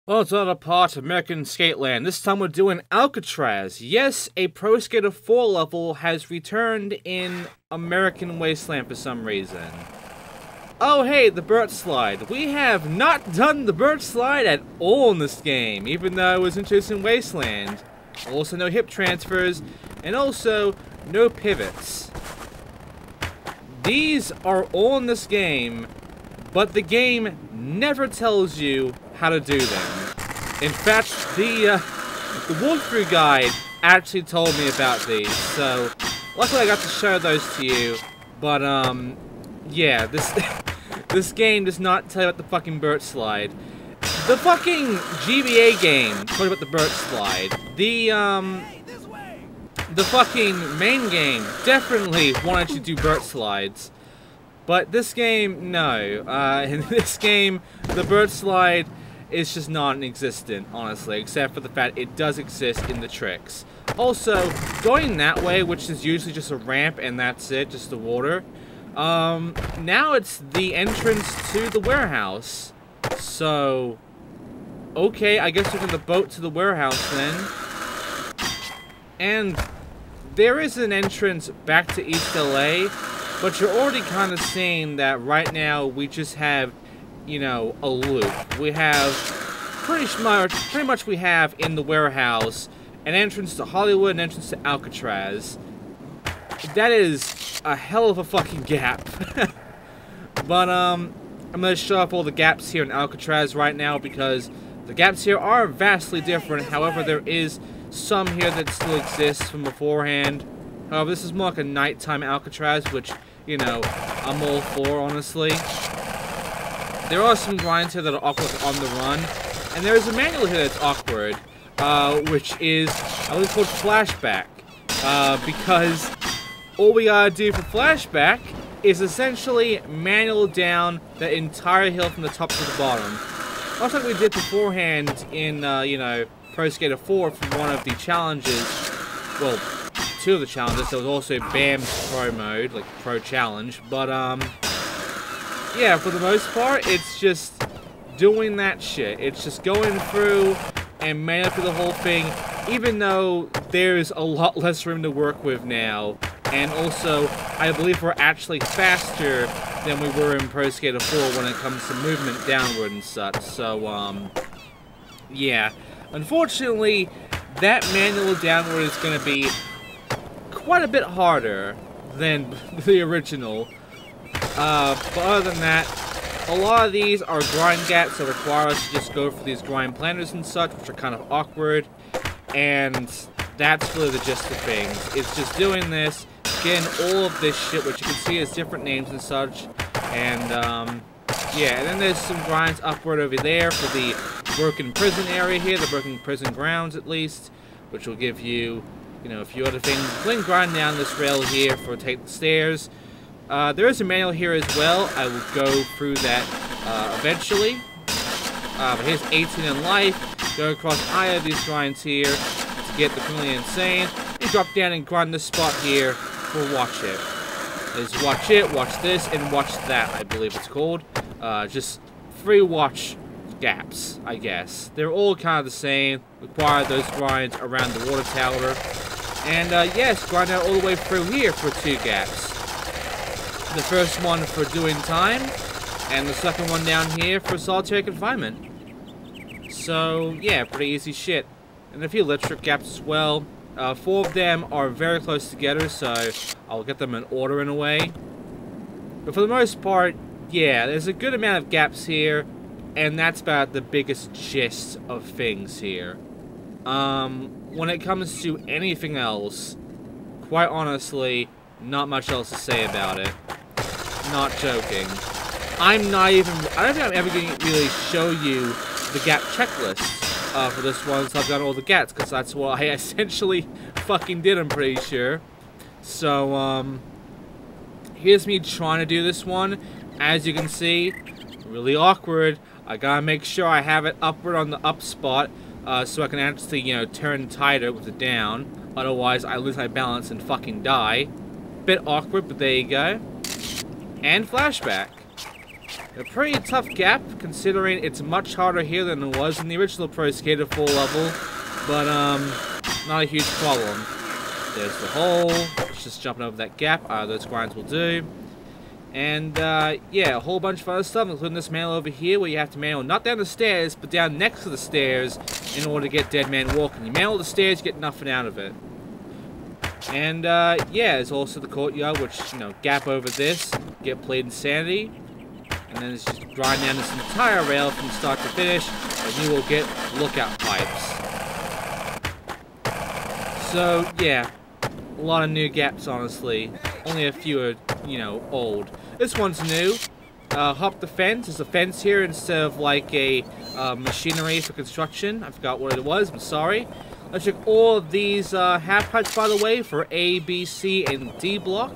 Well, it's another part of American Skateland. This time we're doing Alcatraz. Yes, a Pro Skater 4 level has returned in American Wasteland for some reason. Oh hey, the Burt Slide. We have not done the Burt Slide at all in this game, even though it was introduced in Wasteland. Also no hip transfers, and also no pivots. These are all in this game, but the game never tells you how to do them. In fact, the walkthrough guide actually told me about these, so luckily I got to show those to you. But yeah, this game does not tell you about the fucking Burt Slide. The fucking GBA game told you about the Burt Slide. The fucking main game definitely wanted you to do Burt Slides. But this game, no. In this game, the Burt Slide is just non-existent, honestly, except for the fact it does exist in the tricks. Also, going that way, which is usually just a ramp and that's it, just the water, now it's the entrance to the warehouse. So, okay, I guess we're going to boat to the warehouse then. And there is an entrance back to East LA, but you're already kind of seeing that right now we just have, you know, a loop. We have pretty much we have in the warehouse an entrance to Hollywood, an entrance to Alcatraz. That is a hell of a fucking gap. But I'm gonna show off all the gaps here in Alcatraz right now because the gaps here are vastly different. However, there is some here that still exists from beforehand. However, this is more like a nighttime Alcatraz, which, you know, I'm all for, honestly. There are some grinds here that are awkward on the run, and there is a manual here that's awkward, which is, I believe, called Flashback, because all we gotta do for Flashback is essentially manual down the entire hill from the top to the bottom. Much like we did beforehand in, you know, Pro Skater 4 for one of the challenges, well, two of the challenges. There was also BAM's Pro mode, like Pro Challenge, but, yeah, for the most part, it's just doing that shit. It's just going through and manning through the whole thing, even though there's a lot less room to work with now. And also, I believe we're actually faster than we were in Pro Skater 4 when it comes to movement downward and such. So, yeah. Unfortunately, that manual downward is going to be quite a bit harder than the original. But other than that, a lot of these are grind gaps that require us to just go for these grind planners and such, which are kind of awkward. And that's really the gist of things. It's just doing this, getting all of this shit, which you can see has different names and such. And, yeah, and then there's some grinds upward over there for the broken prison area here, the broken prison grounds at least, which will give you, you know, a few other things. Then grind down this rail here for take the stairs. There is a manual here as well. I will go through that eventually. But here's 18 in life. Go across either of these grinds here to get the criminally insane. You drop down and grind this spot here for watch it. There's watch it, watch this, and watch that, I believe it's called. Just free watch gaps, I guess. They're all kind of the same. Require those grinds around the water tower. And yes, grind out all the way through here for 2 gaps. The first one for doing time, and the second one down here for solitary confinement. So, yeah, pretty easy shit. And a few electric gaps as well. 4 of them are very close together, so I'll get them in order in a way. But for the most part, yeah, there's a good amount of gaps here, and that's about the biggest gist of things here. When it comes to anything else, quite honestly, not much else to say about it. Not joking. I don't think I'm ever going to really show you the gap checklist for this one, so I've got all the gaps, because that's what I essentially fucking did, I'm pretty sure. So, here's me trying to do this one. As you can see, really awkward. I gotta make sure I have it upward on the up spot, so I can actually, you know, turn tighter with the down. Otherwise, I lose my balance and fucking die. Bit awkward, but there you go. And flashback. A pretty tough gap, considering it's much harder here than it was in the original Pro Skater 4 level, but, not a huge problem. There's the hole. It's just jumping over that gap. Those grinds will do. And, yeah, a whole bunch of other stuff, including this mantle over here, where you have to mantle not down the stairs, but down next to the stairs in order to get Dead Man Walking. You mantle the stairs, you get nothing out of it. And, yeah, there's also the courtyard, which, you know, gap over this, get played Insanity. And then it's just grind down this entire rail from start to finish, and you will get lookout pipes. So, yeah, a lot of new gaps, honestly. Only a few are, you know, old. This one's new. Hop the fence. There's a fence here instead of, like, a machinery for construction. I forgot what it was. I'm sorry. Let's check all of these half pipes, by the way, for A, B, C, and D block.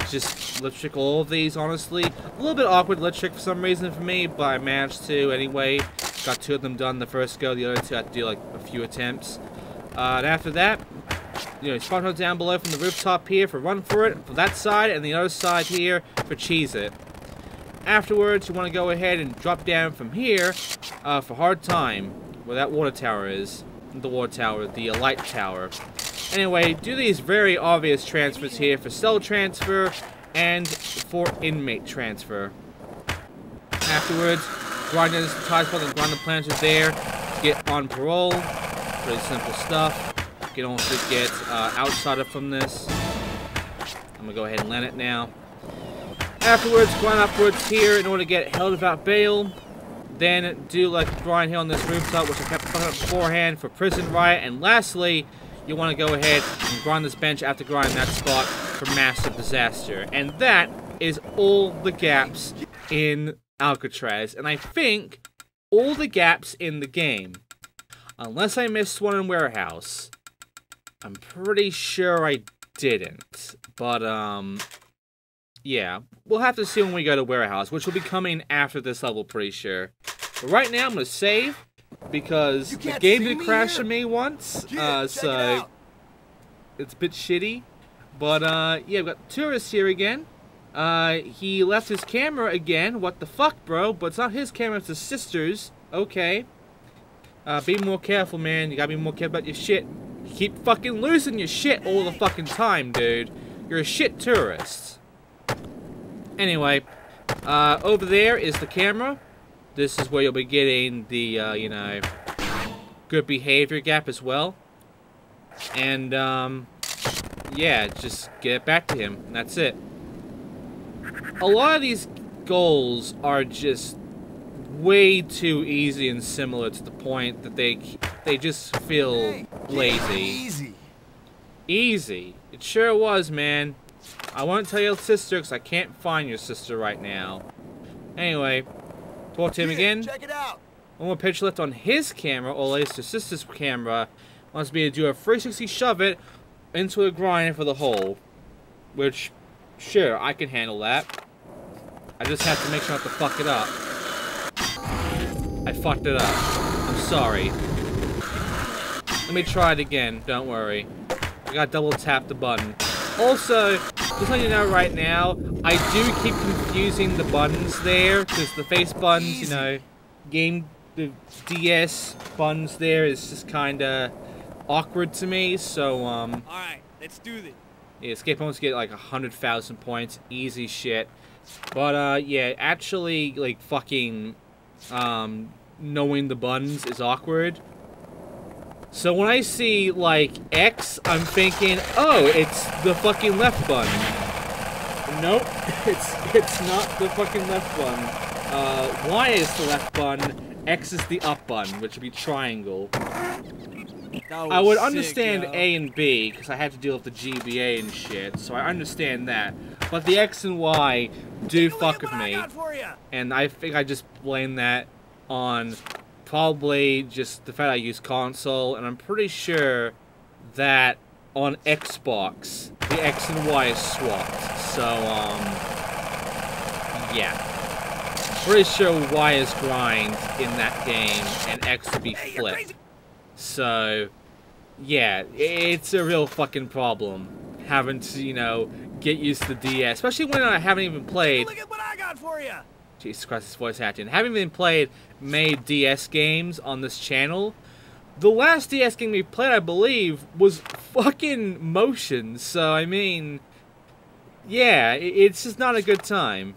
Just lip trick all of these, honestly. A little bit awkward lip trick for some reason for me, but I managed to anyway. Got 2 of them done the first go. The other 2 I had to do like a few attempts. And after that, you know, spawn hook down below from the rooftop here for Run For It, for that side, and the other side here for Cheese It. Afterwards, you want to go ahead and drop down from here for Hard Time, where that water tower is. The water tower, the light tower. Anyway, do these very obvious transfers here for cell transfer and for inmate transfer. Afterwards, grind down the tie spot and grind the planter there to get on parole. Pretty simple stuff. You can also get outsider from this. I'm gonna go ahead and land it now. Afterwards, grind upwards here in order to get held without bail. Then do like grind here on this rooftop, which I kept fucking up beforehand for prison riot. And lastly, you want to go ahead and grind this bench after grinding that spot for massive disaster. And that is all the gaps in Alcatraz. And I think all the gaps in the game. Unless I missed one in Warehouse. I'm pretty sure I didn't. But, yeah. We'll have to see when we go to Warehouse, which will be coming after this level, pretty sure. But right now, I'm going to save. Because the game did crash on me once, so it's a bit shitty. But, yeah, we've got Tourist here again. He left his camera again. What the fuck, bro? But it's not his camera, it's his sister's. Okay. Be more careful, man. You gotta be more careful about your shit. You keep fucking losing your shit all the fucking time, dude. You're a shit tourist. Anyway, over there is the camera. This is where you'll be getting the, you know, good behavior gap as well. And, yeah, just get it back to him. And that's it. A lot of these goals are just way too easy and similar to the point that they just feel lazy. Easy. It sure was, man. I won't tell your sister because I can't find your sister right now. Anyway. Talk to him again. Check it out. One more picture left on his camera, or at least his sister's camera. Wants me to do a 360 shove it into a grind for the hole. Which, sure, I can handle that. I just have to make sure not to fuck it up. I fucked it up. I'm sorry. Let me try it again, don't worry. I gotta double tap the button. Also, just letting you know right now, I do keep confusing the buttons there, because the face buttons, you know, the DS buttons there is just kinda awkward to me, so, Alright, let's do this. Yeah, escape points get like 100,000 points, easy shit. But, yeah, actually, like, fucking, knowing the buttons is awkward. So when I see, like, X, I'm thinking, oh, it's the fucking left button. Nope, it's not the fucking left button. Y is the left button, X is the up button, which would be triangle. I would understand A and B, because I had to deal with the GBA and shit, so I understand that. But the X and Y do fuck with me. And I think I just blame that on probably just the fact I use console, and I'm pretty sure that on Xbox, the X and Y is swapped. So, yeah. Pretty sure Y is grind in that game, and X would be flipped. So, yeah, it's a real fucking problem. Having to, you know, get used to the DS, especially when I haven't even played. Look at what I got for you. Jesus Christ, this voice acting. Haven't even played many DS games on this channel. The last DS game we played, I believe, was fucking Motion. So, I mean, yeah, it's just not a good time.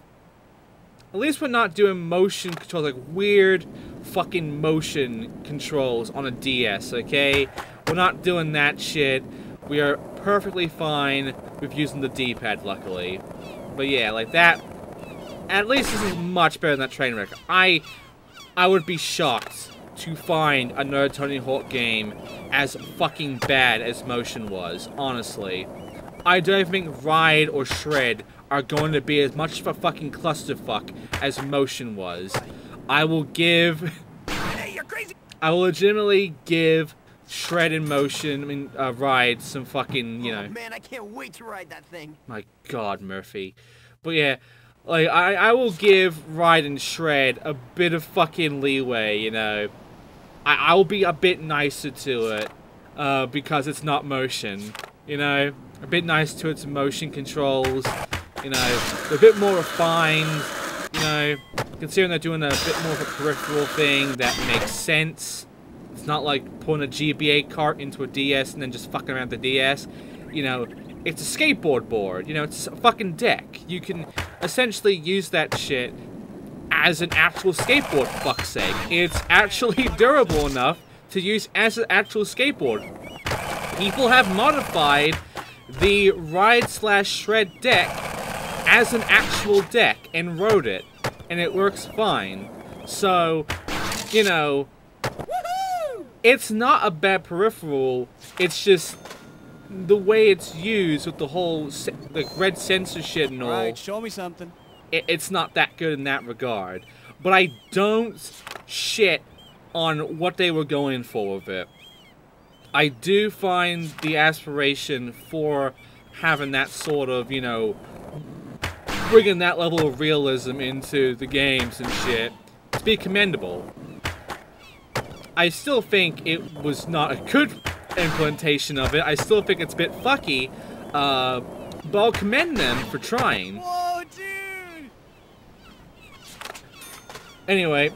At least we're not doing motion controls, like weird fucking motion controls on a DS, okay? We're not doing that shit. We are perfectly fine with using the D-pad, luckily. But yeah, like that. At least this is much better than that train wreck. I would be shocked to find another Tony Hawk game as fucking bad as Motion was, honestly. I don't even think Ride or Shred are going to be as much of a fucking clusterfuck as Motion was. I will give... Hey, you're crazy. I will legitimately give Shred and Motion, Ride some fucking, you know... Oh, man, I can't wait to ride that thing. My God, Murphy. But yeah, like, I will give Ride and Shred a bit of fucking leeway, you know. I'll be a bit nicer to it, because it's not Motion, you know. A bit nice to its motion controls, you know, a bit more refined, you know, considering they're doing a bit more of a peripheral thing that makes sense. It's not like putting a GBA cart into a DS and then just fucking around the DS. You know, it's a skateboard board, you know, it's a fucking deck. You can essentially use that shit as an actual skateboard, for fuck's sake. It's actually durable enough to use as an actual skateboard. People have modified the Ride/Shred deck as an actual deck and wrote it, and it works fine. So, you know, it's not a bad peripheral, it's just the way it's used with the whole the red sensor shit and all. Alright, show me something. It's not that good in that regard. But I don't shit on what they were going for with it. I do find the aspiration for having that sort of, you know, bringing that level of realism into the games and shit to be commendable. I still think it was not a good implementation of it. I still think it's a bit fucky, but I'll commend them for trying. Whoa, dude! Anyway,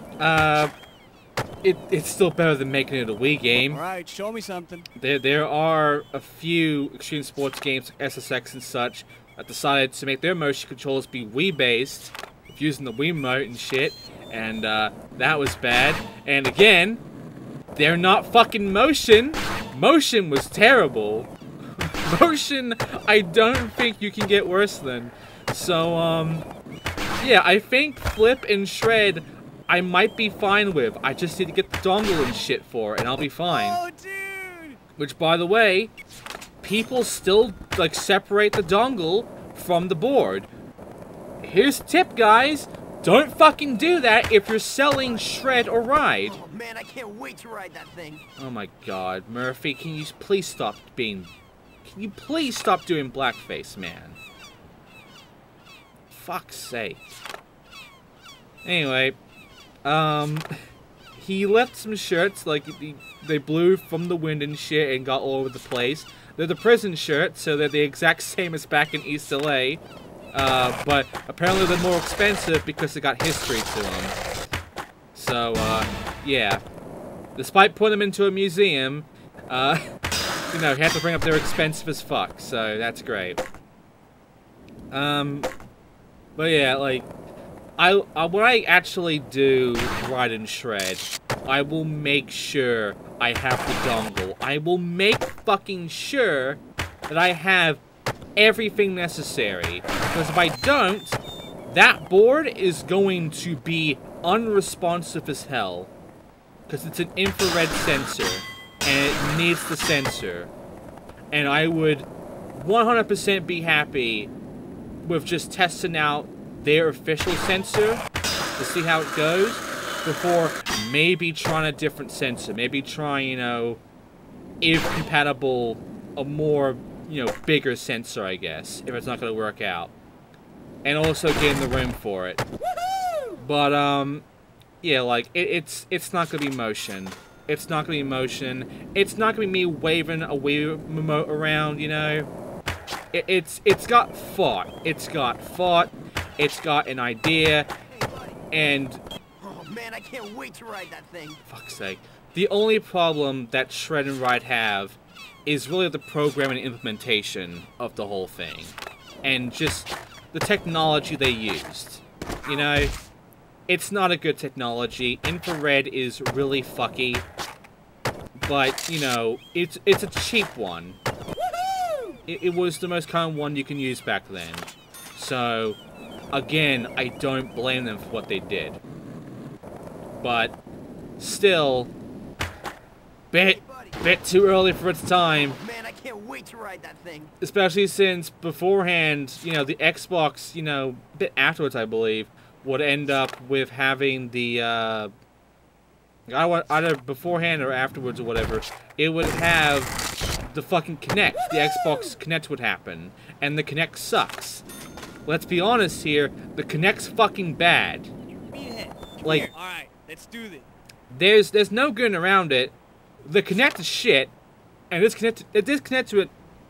it's still better than making it a Wii game. Alright, show me something. There are a few extreme sports games like SSX and such that decided to make their motion controls be Wii-based, using the Wiimote and shit, and that was bad. And again, they're not fucking Motion. Motion was terrible. Motion, I don't think you can get worse than. So, yeah, I think Flip and Shred I might be fine with. I just need to get the dongle and shit for it, and I'll be fine. Oh, dude! Which, by the way, people still, like, separate the dongle from the board. Here's a tip, guys. Don't fucking do that if you're selling Shred or Ride. Oh, man, I can't wait to ride that thing. Oh my God, Murphy, can you please stop being... Can you please stop doing blackface, man? Fuck's sake. Anyway, he left some shirts, like, they blew from the wind and shit and got all over the place. They're the prison shirts, so they're the exact same as back in East LA. But apparently they're more expensive because they got history to them. So, yeah. Despite putting them into a museum, you know, you have to bring up they're expensive as fuck, so that's great. But yeah, like, when I actually do Ride and Shred, I will make sure I have the dongle. I will make fucking sure that I have everything necessary. Because if I don't, that board is going to be unresponsive as hell. Because it's an infrared sensor, and it needs the sensor. And I would 100% be happy with just testing out their official sensor to see how it goes before maybe trying a different sensor. Maybe trying, you know, if compatible, a more, you know, bigger sensor, I guess, if it's not going to work out. And also getting the room for it. But, yeah, like, it's not going to be Motion. It's not going to be Motion. It's not going to be me waving a Wii remote around, you know. It's got thought. It's got thought. It's got an idea, Hey, buddy. and Oh, man, I can't wait to ride that thing. fuck's sake, the only problem that Shred and Ride have is really the program and implementation of the whole thing, and just the technology they used. You know, it's not a good technology. Infrared is really fucky, but you know, it's a cheap one. It was the most common one you can use back then. So, again, I don't blame them for what they did. But, still, bit too early for its time. Oh, man, I can't wait to ride that thing. Especially since beforehand, you know, the Xbox, you know, a bit afterwards, I believe, would end up with having the, either beforehand or afterwards or whatever, it would have the fucking Kinect. The Xbox Kinect would happen. And the Kinect sucks. Let's be honest here, the Kinect's fucking bad. Give me a hit. Like, All right, let's do this. there's no getting around it. The Kinect is shit, and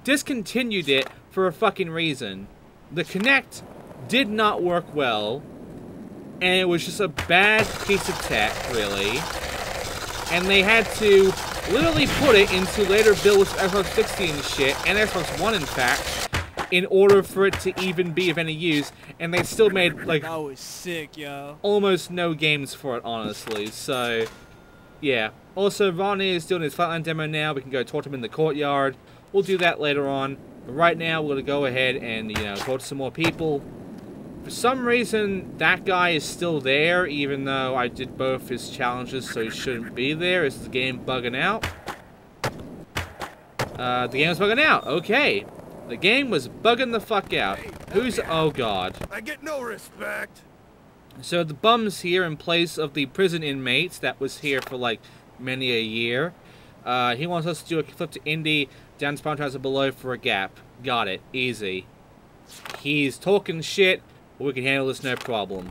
discontinued it for a fucking reason. The Kinect did not work well, and it was just a bad piece of tech, really. And they had to literally put it into later builds of Xbox 60 and shit, and Xbox One, in fact, in order for it to even be of any use, and they still made, like, That was sick, yo. almost no games for it, honestly, so, yeah. Also, Ronnie is doing his Flatland demo now. We can go talk to him in the courtyard. We'll do that later on. But right now, we're going to go ahead and, you know, talk to some more people. For some reason, that guy is still there, even though I did both his challenges, so he shouldn't be there. Is the game bugging out? The game is bugging out. Okay. The game was bugging the fuck out. Who's... Oh, God. I get no respect. So the bum's here in place of the prison inmates that was here for, like, many a year. He wants us to do a flip to Indy, down Spawn Transit below for a gap. Got it. Easy. He's talking shit. We can handle this no problem.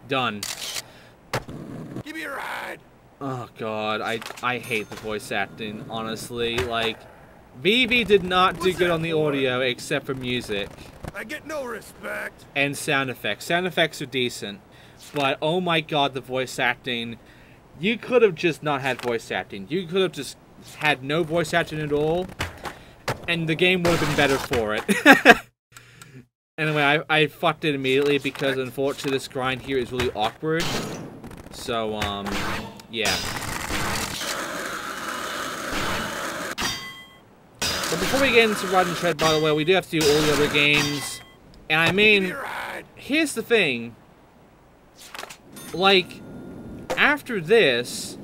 Done. Give me a ride. Oh god, I hate the voice acting, honestly. Like, Vivi did not do good on the audio except for music. I get no respect. And sound effects. Sound effects are decent. But oh my god, the voice acting. You could have just not had voice acting. You could have just had no voice acting at all. And the game would have been better for it. Anyway, I fucked it immediately because unfortunately this grind here is really awkward. So, yeah. But before we get into Ride and Shred, by the way, we do have to do all the other games. And I Give me mean, a ride. here's the thing. Like, after this,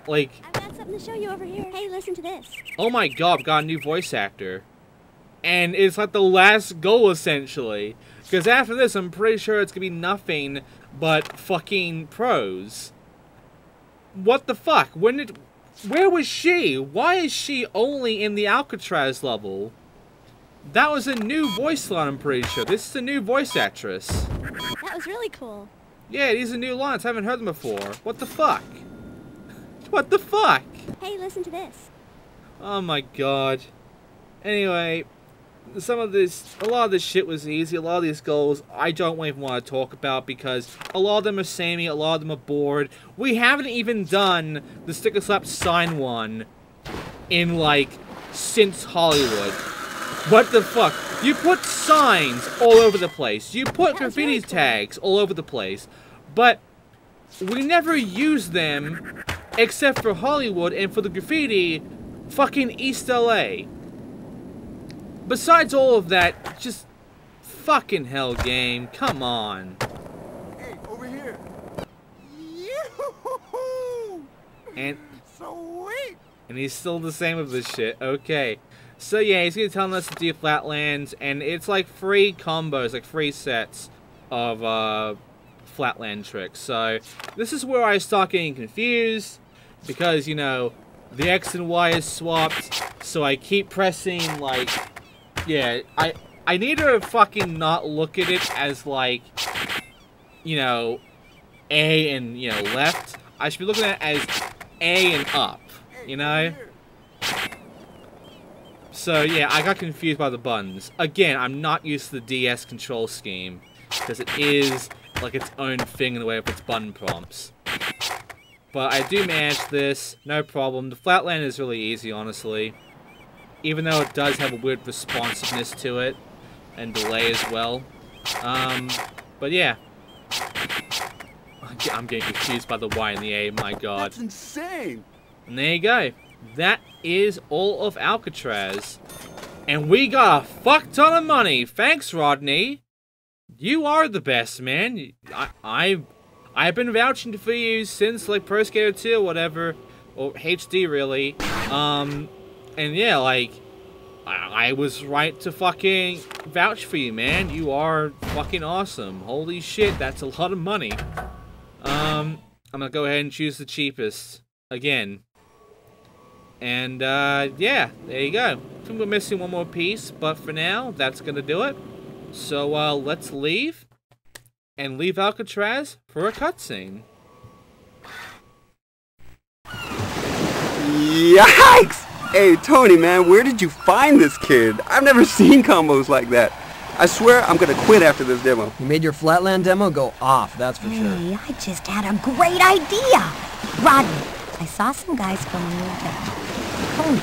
like, I've got something to show you over here. Hey, listen to this. oh my god, I've got a new voice actor. And it's like the last goal, essentially. Because after this, I'm pretty sure it's gonna be nothing but fucking pros. What the fuck? Where was she? Why is she only in the Alcatraz level? That was a new voice line, I'm pretty sure. This is a new voice actress. That was really cool. Yeah, these are new lines. I haven't heard them before. What the fuck? What the fuck? Hey, listen to this. Oh my god. Anyway, a lot of this shit was easy. A lot of these goals I don't even want to talk about because a lot of them are samey, a lot of them are bored. We haven't even done the Sticker Slap sign one in, like, since Hollywood. What the fuck? You put signs all over the place. You put That was graffiti really cool. tags all over the place. But we never use them except for Hollywood and for the graffiti fucking East LA. Besides all of that, just fucking hell game. Come on. Hey, over here. Yoo-hoo-hoo-hoo! And Sweet! he's still the same with this shit. Okay. So yeah, he's gonna tell us to do Flatlands, and it's like 3 combos, like 3 sets of Flatland tricks. So this is where I start getting confused because, you know, the X and Y is swapped, so I keep pressing, like, yeah, I need to fucking not look at it as, like, you know, A and, you know, left. I should be looking at it as A and up, you know? So yeah, I got confused by the buttons. Again, I'm not used to the DS control scheme, because it is like its own thing in the way of its button prompts. But I do manage this, no problem. The Flatland is really easy, honestly. Even though it does have a weird responsiveness to it, and delay as well. But yeah. I'm getting confused by the Y and the A, my god. That's insane. And there you go. That is all of Alcatraz. And we got a fuck ton of money. Thanks, Rodney. You are the best, man. I've been vouching for you since, like, Pro Skater 2 or whatever. Or HD, really. And yeah, like, I was right to fucking vouch for you, man. You are fucking awesome. Holy shit, that's a lot of money. I'm gonna go ahead and choose the cheapest. Again. And, yeah, there you go. I think we're missing one more piece, but for now, that's gonna do it. So, let's leave. And leave Alcatraz for a cutscene. Yikes! Hey, Tony, man, where did you find this kid? I've never seen combos like that. I swear I'm gonna quit after this demo. You made your Flatland demo go off, that's for sure. Hey, I just had a great idea. Rodney, I saw some guys filming you today. Tony,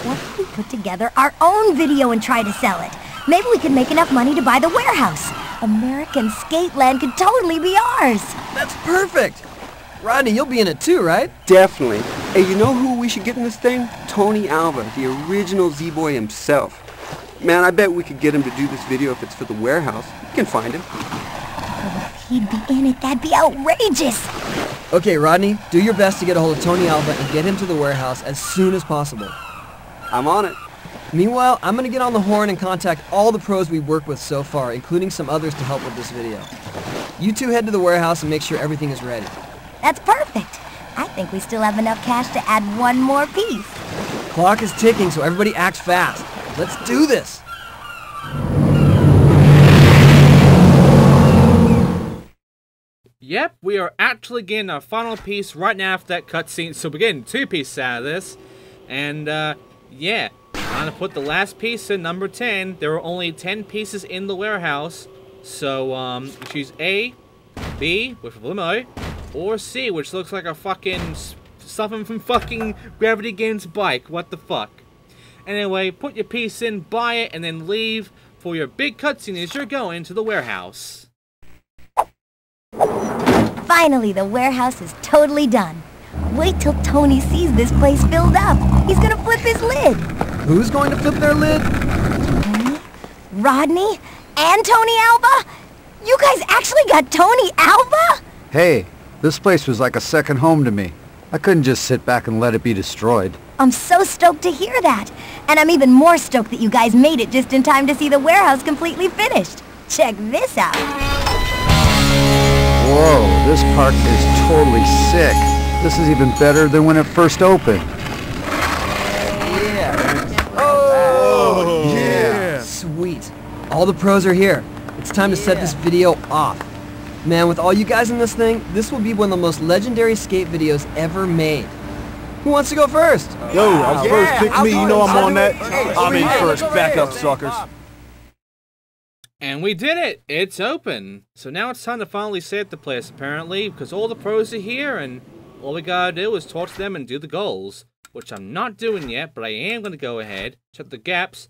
what if we put together our own video and try to sell it? Maybe we could make enough money to buy the warehouse. American Skateland could totally be ours. That's perfect! Rodney, you'll be in it too, right? Definitely. Hey, you know who we should get in this thing? Tony Alva, the original Z-Boy himself. Man, I bet we could get him to do this video if it's for the warehouse. We can find him. Oh, if he'd be in it, that'd be outrageous. Okay, Rodney, do your best to get a hold of Tony Alva and get him to the warehouse as soon as possible. I'm on it. Meanwhile, I'm gonna get on the horn and contact all the pros we've worked with so far, including some others to help with this video. You two head to the warehouse and make sure everything is ready. That's perfect. I think we still have enough cash to add one more piece. Clock is ticking, so everybody act fast. Let's do this! Yep, we are actually getting our final piece right now after that cutscene, so we're getting 2 pieces out of this. And, yeah, I'm gonna put the last piece in number 10. There are only 10 pieces in the warehouse, so, choose A, B, with a limo, or C, which looks like a fucking, something from fucking Gravity Games bike. What the fuck? Anyway, put your piece in, buy it, and then leave for your big cutscene as you're going to the warehouse. Finally, the warehouse is totally done. Wait till Tony sees this place filled up. He's gonna flip his lid. Who's going to flip their lid? Tony, Rodney, and Tony Alva? You guys actually got Tony Alva? Hey, this place was like a second home to me. I couldn't just sit back and let it be destroyed. I'm so stoked to hear that. And I'm even more stoked that you guys made it just in time to see the warehouse completely finished. Check this out. Whoa, this park is totally sick. This is even better than when it first opened. Yeah. Oh, yeah. Sweet. All the pros are here. It's time to set this video off. Man, with all you guys in this thing, this will be one of the most legendary skate videos ever made. Who wants to go first? Yo, I'm first. Pick me. You know I'm on that. Hey, I'm in first. Back up, suckers. And we did it! It's open! So now it's time to finally save the place, apparently, because all the pros are here, and all we gotta do is talk to them and do the goals. Which I'm not doing yet, but I am gonna go ahead, check the gaps.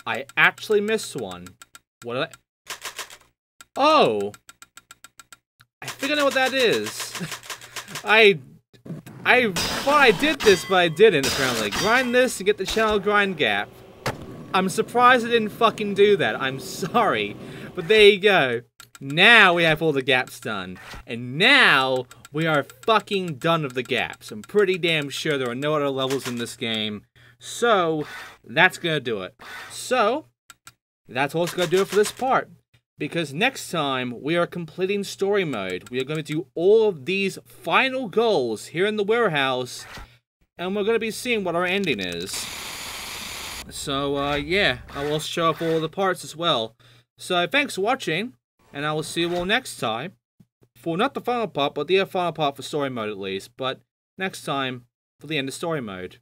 I actually missed one. What did Oh! I think I know what that is. I thought I did this, but I didn't, apparently. Grind this to get the channel grind gap. I'm surprised I didn't fucking do that. I'm sorry. But there you go. Now we have all the gaps done. And now we are fucking done with the gaps. I'm pretty damn sure there are no other levels in this game. So, that's gonna do it. So, that's what's gonna do it for this part. Because next time, we are completing story mode. We are going to do all of these final goals here in the warehouse. And we're going to be seeing what our ending is. So, yeah, I will show up all the parts as well. So, thanks for watching, and I will see you all next time. For not the final part, but the final part for story mode at least. But next time, for the end of story mode.